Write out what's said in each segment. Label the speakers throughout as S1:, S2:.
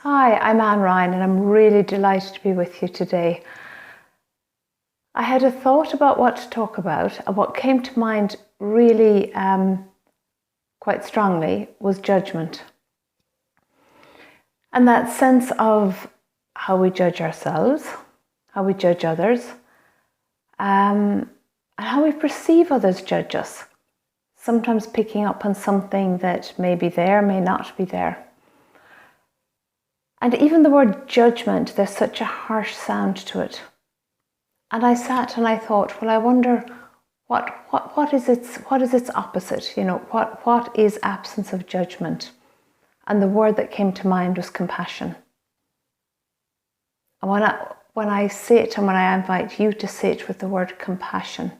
S1: Hi, I'm Anne Ryan and I'm really delighted to be with you today. I had a thought about what to talk about, and what came to mind really quite strongly was judgment. And that sense of how we judge ourselves, how we judge others, and how we perceive others judge us. Sometimes picking up on something that may be there, may not be there. And even the word judgment, there's such a harsh sound to it. And I sat and I thought, well, I wonder what is its opposite? You know, what is absence of judgment? And the word that came to mind was compassion. And when I sit and when I invite you to sit with the word compassion,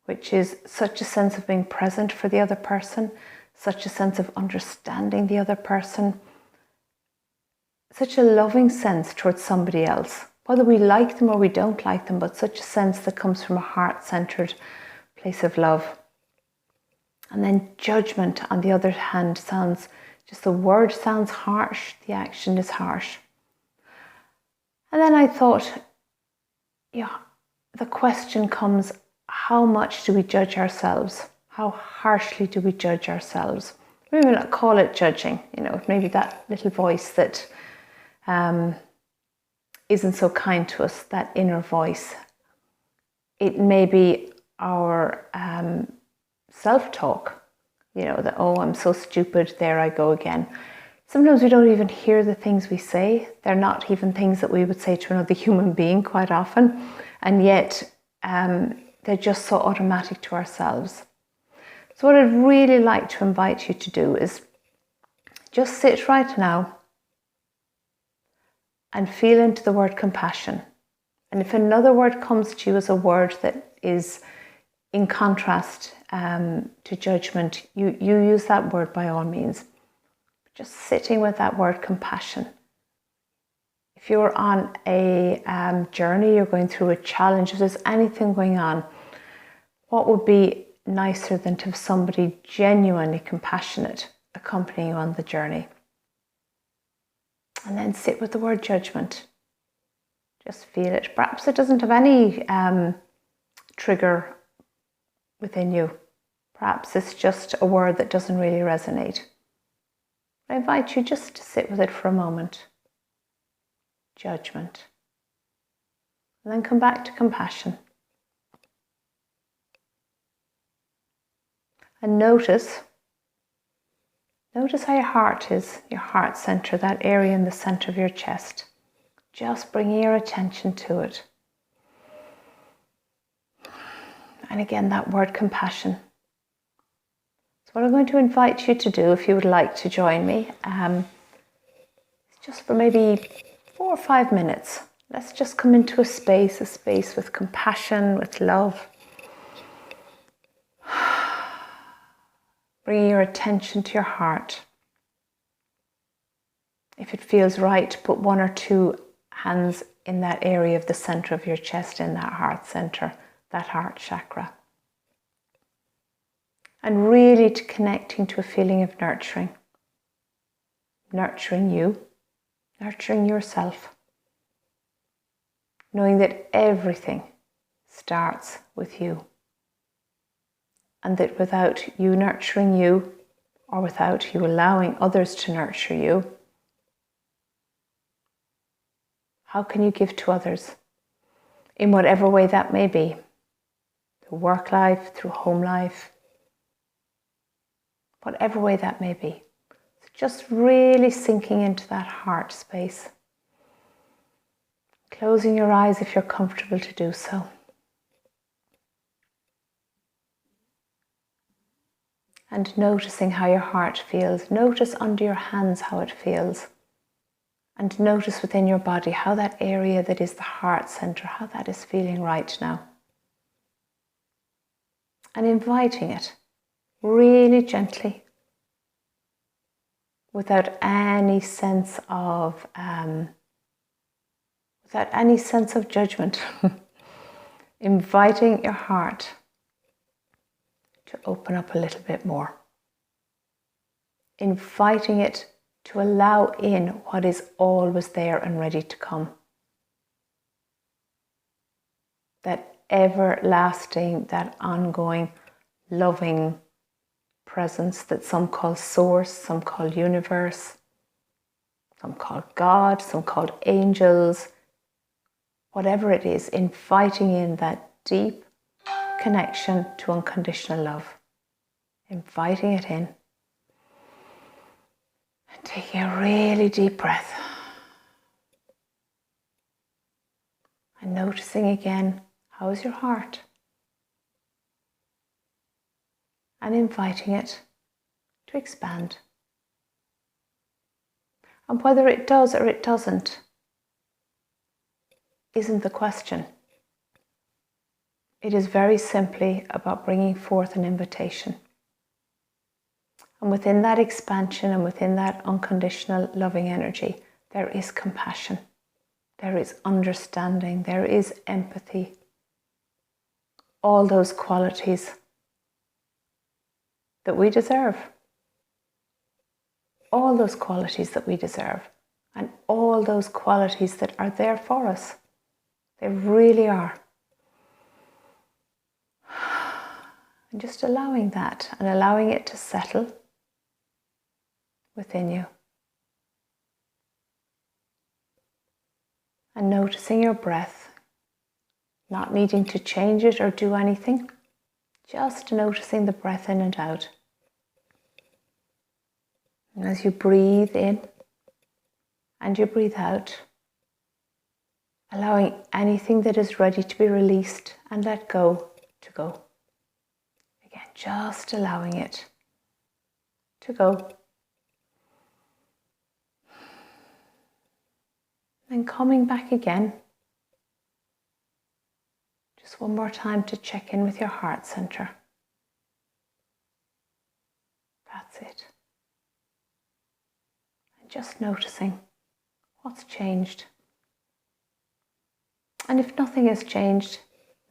S1: which is such a sense of being present for the other person, such a sense of understanding the other person, such a loving sense towards somebody else, whether we like them or we don't like them, but such a sense that comes from a heart-centered place of love. And then judgment, on the other hand, the word sounds harsh, the action is harsh. And then I thought, the question comes, how much do we judge ourselves? How harshly do we judge ourselves? We may not call it judging, maybe that little voice that isn't so kind to us, that inner voice. It may be our self-talk, that, oh, I'm so stupid, there I go again. Sometimes we don't even hear the things we say. They're not even things that we would say to another human being quite often, and yet they're just so automatic to ourselves. So what I'd really like to invite you to do is just sit right now and feel into the word compassion. And if another word comes to you as a word that is in contrast to judgment, you use that word by all means. Just sitting with that word compassion. If you're on a journey, you're going through a challenge, if there's anything going on, what would be nicer than to have somebody genuinely compassionate accompanying you on the journey? And then sit with the word judgment. Just feel it. Perhaps it doesn't have any trigger within you. Perhaps it's just a word that doesn't really resonate. I invite you just to sit with it for a moment. Judgment. And then come back to compassion. And notice how your heart is, your heart center, that area in the center of your chest. Just bringing your attention to it. And again, that word compassion. So what I'm going to invite you to do, if you would like to join me, is just for maybe 4 or 5 minutes. Let's just come into a space with compassion, with love. Bringing your attention to your heart. If it feels right, put 1 or 2 hands in that area of the center of your chest, in that heart center, that heart chakra. And really connecting to a feeling of nurturing. Nurturing you, nurturing yourself. Knowing that everything starts with you. And that without you nurturing you, or without you allowing others to nurture you, how can you give to others? In whatever way that may be. Through work life, through home life. Whatever way that may be. So just really sinking into that heart space. Closing your eyes if you're comfortable to do so. And noticing how your heart feels. Notice under your hands how it feels. And notice within your body how that area that is the heart center, how that is feeling right now. And inviting it really gently, without any sense of judgment. Inviting your heart to open up a little bit more. Inviting it to allow in what is always there and ready to come. That everlasting, that ongoing, loving presence that some call source, some call universe, some call God, some call angels, whatever it is, inviting in that deep connection to unconditional love. Inviting it in. And taking a really deep breath. And noticing again, how is your heart? And inviting it to expand. And whether it does or it doesn't isn't the question. It is very simply about bringing forth an invitation. And within that expansion and within that unconditional loving energy, there is compassion, there is understanding, there is empathy. All those qualities that we deserve. All those qualities that we deserve. And all those qualities that are there for us. They really are. And just allowing that and allowing it to settle within you. And noticing your breath, not needing to change it or do anything, just noticing the breath in and out. And as you breathe in and you breathe out, allowing anything that is ready to be released and let go to go. Again, just allowing it to go. And coming back again, just one more time to check in with your heart center. That's it. And just noticing what's changed. And if nothing has changed,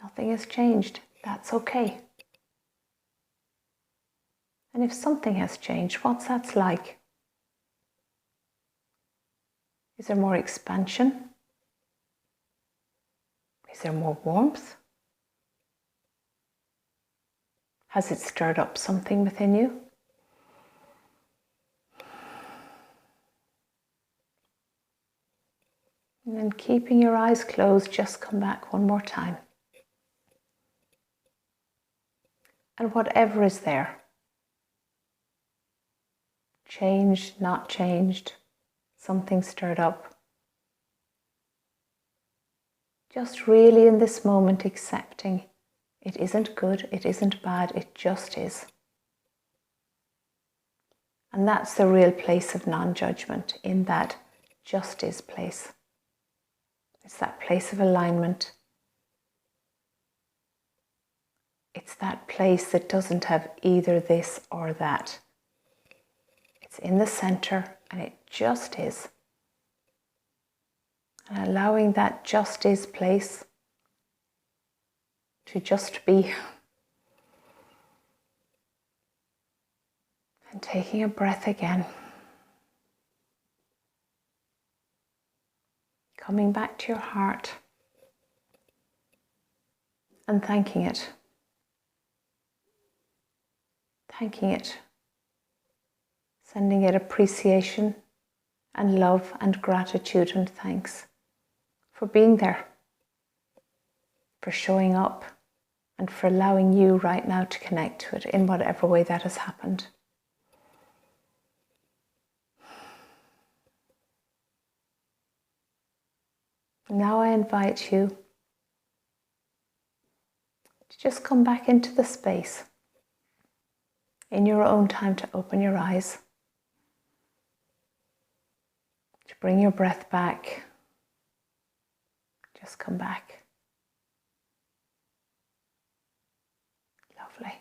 S1: nothing has changed. That's okay. And if something has changed, what's that like? Is there more expansion? Is there more warmth? Has it stirred up something within you? And then keeping your eyes closed, just come back one more time. And whatever is there, changed, not changed, something stirred up. Just really in this moment accepting it isn't good, it isn't bad, it just is. And that's the real place of non-judgment, in that just is place. It's that place of alignment. It's that place that doesn't have either this or that. It's in the center and it just is. And allowing that just is place to just be. And taking a breath again. Coming back to your heart and thanking it. Thanking it. Sending it appreciation and love and gratitude and thanks for being there, for showing up, and for allowing you right now to connect to it in whatever way that has happened. Now I invite you to just come back into the space in your own time to open your eyes, to bring your breath back. Just come back. Lovely.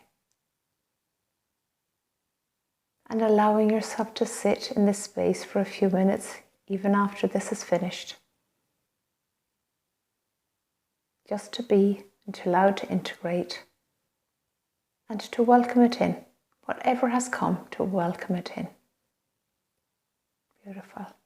S1: And allowing yourself to sit in this space for a few minutes, even after this is finished. Just to be and to allow it to integrate and to welcome it in. Whatever has come, to welcome it in. Beautiful.